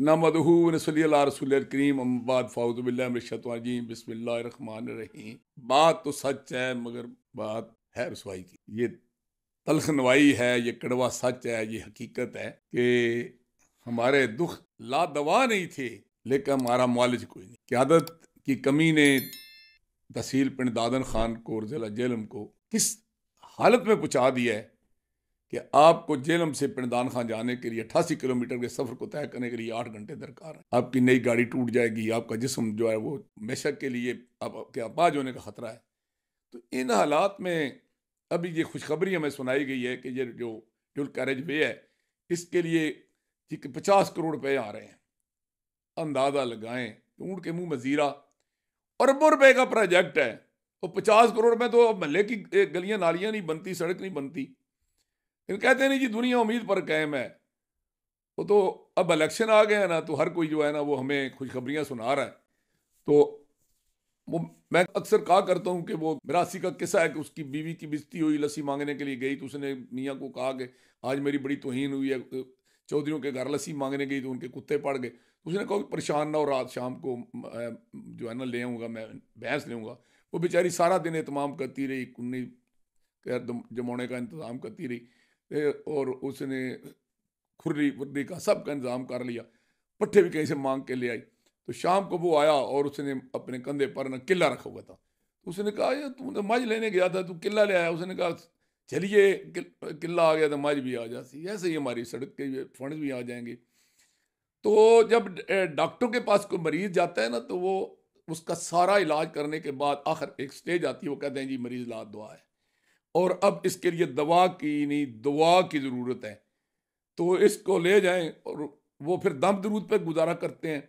नहमदुहु व नसल्ली अला रसूलिल करीम अम्मा बाद फ़ाऊज़ु बिल्लाहि मिनश शैतानिर रजीम बिस्मिल्लाहिर रहमानिर रहीम। बात तो सच है मगर बात है रुसवाई की। ये तल्ख नवाई है, ये कड़वा सच है, ये हकीकत है कि हमारे दुख लादवा नहीं थे लेकिन हमारा मुआलिज कोई नहीं। क़यादत की कमी ने तहसील पिंड दादन खान को और ज़िला जेहलम को किस हालत में पहुँचा दिया है कि आपको जेहलम से पिंडदान खान जाने के लिए 88 किलोमीटर के सफ़र को तय करने के लिए 8 घंटे दरकार है। आपकी नई गाड़ी टूट जाएगी, आपका जिस्म जो है वो हमेशा के लिए आपके अपाज होने का ख़तरा है। तो इन हालात में अभी ये खुशखबरी हमें सुनाई गई है कि ये जो ड्यूल कैरेज वे है इसके लिए 50 करोड़ रुपए आ रहे हैं। अंदाज़ा लगाएं, ऊँट के मुँह में ज़ीरा, अरबों रुपए का प्रोजेक्ट है। तो 50 करोड़ में तो महल्ले की गलियां नालियां नहीं बनती, सड़क नहीं बनती। कहते नहीं जी दुनिया उम्मीद पर कायम है। वो तो अब इलेक्शन आ गए हैं ना, तो हर कोई जो है ना वो हमें खुशखबरियां सुना रहा है। तो वो मैं अक्सर कहा करता हूँ कि वो मिरासी का किस्सा है कि उसकी बीवी की बेइज्जती हुई, लस्सी मांगने के लिए गई तो उसने मियाँ को कहा कि आज मेरी बड़ी तौहीन हुई है, चौधरियों के घर लस्सी मांगने गई तो उनके कुत्ते पड़ गए। तो उसने कहा परेशान ना हो, रात शाम को जो है ना ले आऊँगा, मैं भैंस ले आऊँगा। वो बेचारी सारा दिन एहतमाम करती रही, कुन्नी जमाने का इंतज़ाम करती रही और उसने खुर्री वुर्री का सब का इंतज़ाम कर लिया, पट्ठे भी कहीं से मांग के ले आई। तो शाम को वो आया और उसने अपने कंधे पर ना किला रखा हुआ था। तो उसने कहा यार तू तो मझ लेने गया था, तू किला ले आया। उसने कहा चलिए किला आ गया तो मझ भी आ जाती, ऐसे ही हमारी सड़क के फंड भी आ जाएंगे। तो जब डॉक्टर के पास कोई मरीज जाता है ना तो वो उसका सारा इलाज करने के बाद आखिर एक स्टेज आती है, वो कहते हैं जी मरीज ला दुआ है और अब इसके लिए दवा की नहीं दुआ की ज़रूरत है, तो इसको ले जाएं। और वो फिर दम दरूद पे गुजारा करते हैं,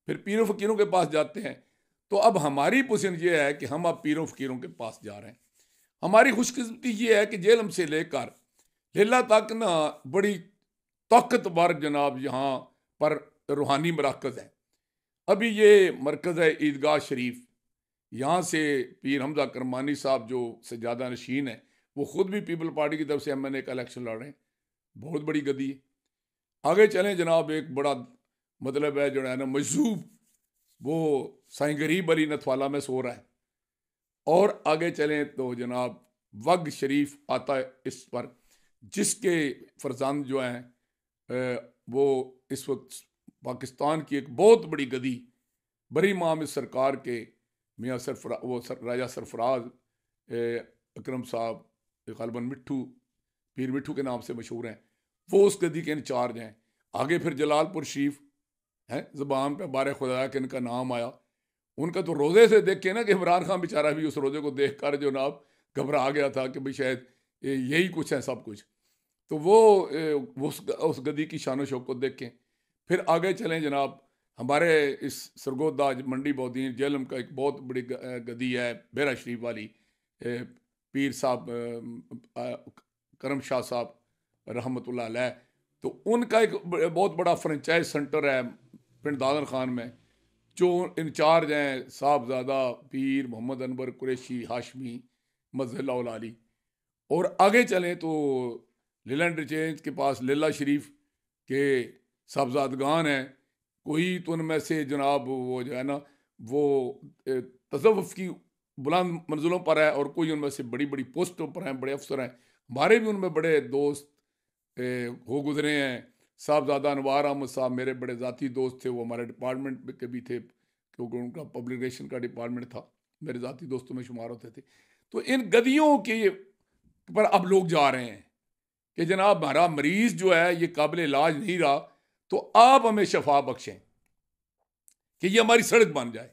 फिर पीरों फ़कीरों के पास जाते हैं। तो अब हमारी पोजीशन ये है कि हम अब पीरों फ़कीरों के पास जा रहे हैं। हमारी खुशकिस्मती ये है कि जेहलम से लेकर लेला तक ना बड़ी ताकतवर जनाब यहाँ पर रूहानी मराकज़ है। अभी ये मरकज़ है ईदगाह शरीफ, यहाँ से पीर हमजा करमानी साहब जो सज्जादा नशीन है वो ख़ुद भी पीपल पार्टी की तरफ से MNA का इलेक्शन लड़ रहे हैं। बहुत बड़ी गदी है। आगे चलें जनाब, एक बड़ा मतलब है जो है ना मजसूब, वो साईं गरीब अली नथवाला में सो रहा है। और आगे चलें तो जनाब वग शरीफ आता है इस पर, जिसके फरजान जो हैं वो इस वक्त पाकिस्तान की एक बहुत बड़ी गदी बरी माम सरकार के मियाँ राजा सरफराज अकरम साहब ग़ालिबन मिट्ठू, पीर मिट्ठू के नाम से मशहूर हैं, वो उस गदी के इंचार्ज हैं। आगे फिर जलालपुर शरीफ हैं, ज़बान पे बारे खुदा के इनका नाम आया। उनका तो रोज़े से देखे ना कि इमरान खान बेचारा भी उस रोज़े को देख कर जो नाब घबरा गया था कि भाई शायद यही कुछ है सब कुछ। तो वो उस गदी की शान शौकत देखें। फिर आगे चलें जनाब, हमारे इस सरगोदा मंडी बौदीन जेहलम का एक बहुत बड़ी गदी है बेरा शरीफ वाली, पीर साहब करम शाह साहब रहमतुल्लाह अलैह। तो उनका एक बहुत बड़ा फ्रेंचाइज सेंटर है पिंड दादन खान में, जो इंचार्ज हैं साहबजादा पीर मोहम्मद अनवर कुरैशी हाशमी मज़हल्ला अली। और आगे चलें तो लीलैंड इंटरचेंज के पास लेला शरीफ के साहबजादगान हैं, कोई तो उनमें से जनाब वो जो है ना वो तसव्वुफ़ की बुलंद मंजिलों पर है और कोई उनमें से बड़ी बड़ी पोस्टों पर हैं, बड़े अफसर हैं। हमारे भी उनमें बड़े दोस्त हो गुजरे हैं। साहबजादा अनवार अहमद साहब मेरे बड़े ज़ाती दोस्त थे, वो हमारे डिपार्टमेंट के भी थे क्योंकि उनका पब्लिक रिलेशन का डिपार्टमेंट था, मेरे ज़ाती दोस्तों में शुमार होते थे। तो इन गदियों के पर अब लोग जा रहे हैं कि जनाब हमारा मरीज़ जो है ये काबिल इलाज नहीं रहा, तो आप हमें शफा बख्शें कि ये हमारी सड़क बन जाए।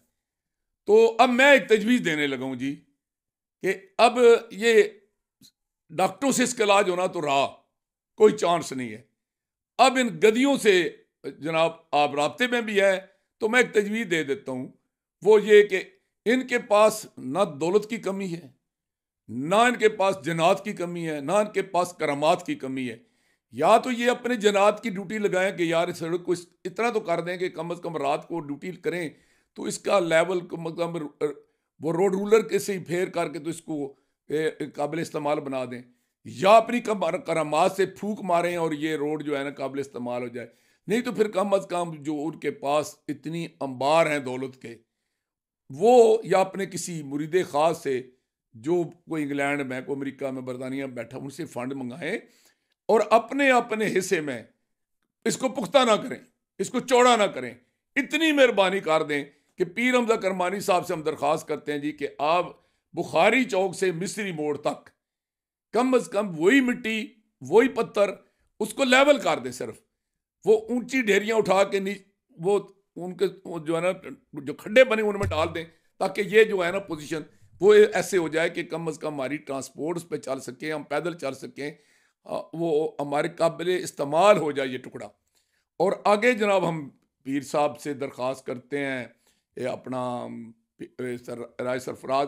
तो अब मैं एक तजवीज़ देने लगा हूँ जी कि अब ये डॉक्टरों से इसका इलाज होना तो रहा, कोई चांस नहीं है। अब इन गदियों से जनाब आप राब्ते में भी है, तो मैं एक तजवीज़ दे देता हूँ, वो ये कि इनके पास ना दौलत की कमी है, ना इनके पास जनात की कमी है, ना इनके पास करामात की कमी है। या तो ये अपने जनात की ड्यूटी लगाएं कि यार इस सड़क को इतना तो कर दें कि कम अज़ कम रात को ड्यूटी करें तो इसका लेवल को मतलब वो रोड रूलर के से ही फेर करके तो इसको काबिल इस्तेमाल बना दें, या अपनी करामात से फूक मारें और ये रोड जो है ना काबिल इस्तेमाल हो जाए। नहीं तो फिर कम अज़ कम जो उनके पास इतनी अंबार हैं दौलत के, वो या अपने किसी मुरीद ख़ास से, जो कोई इंग्लैंड में, कोई अमेरिका में, बरतानिया में बैठा, उनसे फ़ंड मंगाएं और अपने अपने हिस्से में इसको पुख्ता ना करें, इसको चौड़ा ना करें। इतनी मेहरबानी कर दें कि पीर हमजा करमानी साहब से हम दरख्वास्त करते हैं जी कि आप बुखारी चौक से मिस्री मोड़ तक कम अज़ कम वही मिट्टी, वही पत्थर, उसको लेवल कर दें। सिर्फ वो ऊंची ढेरियां उठा के वो उनके वो जो है ना, जो खड्डे बने उनमें डाल दें, ताकि ये जो है ना पोजीशन वो ऐसे हो जाए कि कम अज़ कम हमारी ट्रांसपोर्ट उस पर चल सके, हम पैदल चल सकें, वो हमारे काबिल इस्तेमाल हो जाए ये टुकड़ा। और आगे जनाब हम पीर साहब से दरख्वास्त करते हैं, ये अपना राय सरफराज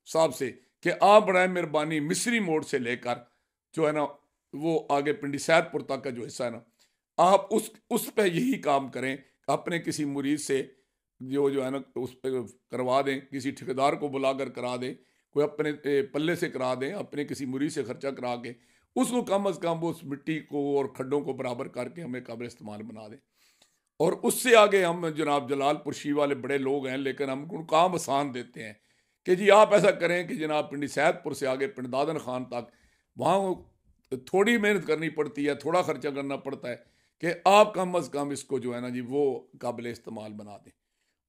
साहब से, कि आप बराए मेहरबानी मिस्री मोड़ से लेकर जो है ना वो आगे पिंडी सैदपुर तक का जो हिस्सा है ना, आप उस पे यही काम करें। अपने किसी मुरीद से जो है ना उस पर करवा दें, किसी ठेकेदार को बुलाकर करा दें, कोई अपने पल्ले से करा दें, अपने किसी मुरीद से खर्चा करा के उसको कम अज़ कम वो उस मिट्टी को और खड्डों को बराबर करके हमें काबिल इस्तेमाल बना दें। और उससे आगे हम जनाब जलालपुर शी वाले बड़े लोग हैं, लेकिन हम उनको काम आसान देते हैं कि जी आप ऐसा करें कि जनाब पिंडी सैदपुर से आगे पिंड दादन खान तक, वहाँ थोड़ी मेहनत करनी पड़ती है, थोड़ा खर्चा करना पड़ता है, कि आप कम अज़ कम इसको जो है ना जी वो काबिल इस्तेमाल बना दें।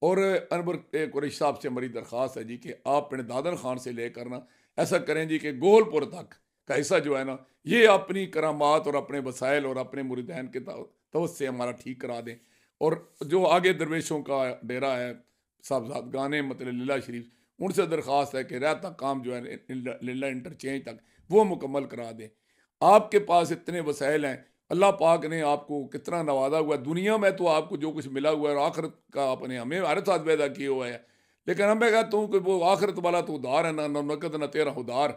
और अनवर कुरैश साहब से हमारी दरख्वास्त है जी कि आप पिंड दादन खान से लेकर ना ऐसा करें जी कि गोलपुर तक का हिस्सा जो है ना, ये अपनी करामात और अपने वसाइल और अपने मुरीदैन के तवत से हमारा ठीक करा दें। और जो आगे दरवेशों का डेरा है साहबजादगाने मतलब लीला शरीफ, उनसे दरख्वास्त है कि रहता काम जो है लीला इंटरचेंज तक वो मुकम्मल करा दें। आपके पास इतने वसाइल हैं, अल्लाह पाक ने आपको कितना नवाजा हुआ है। दुनिया में तो आपको जो कुछ मिला हुआ है और आखिरत का आपने हमें हर साथ पैदा किया हुआ है, लेकिन हमें कहता हूँ कि वो आखिरत वाला तो उधार है ना, नकद ना तेरा उधार,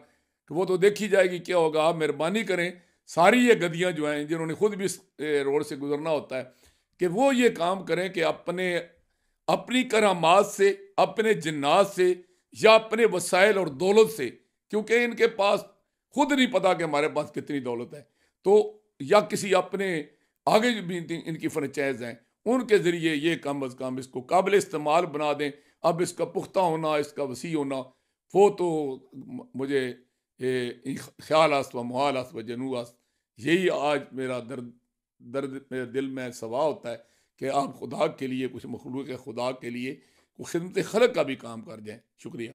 कि वो तो देखी जाएगी क्या होगा। आप मेहरबानी करें, सारी ये गदियाँ जो हैं जिन्होंने खुद भी इस रोड से गुजरना होता है, कि वो ये काम करें कि अपनी करामात से, अपने जिन्नात से या अपने वसाइल और दौलत से, क्योंकि इनके पास खुद नहीं पता कि हमारे पास कितनी दौलत है, तो या किसी अपने आगे जो भी इनकी फ्रेंचाइज हैं उनके ज़रिए ये कम अज़ कम इसको काबिल इस्तेमाल बना दें। अब इसका पुख्ता होना, इसका वसी होना, वो तो मुझे ख्याल आस्त व मुहाल आस्त व जनू आस्त, यही आज मेरा दर्द दर्द मेरे दिल में सवा होता है कि आप खुदा के लिए, कुछ मखलूक खुदा के लिए, कुछ खिदमत खलक का भी काम कर जाएं। शुक्रिया।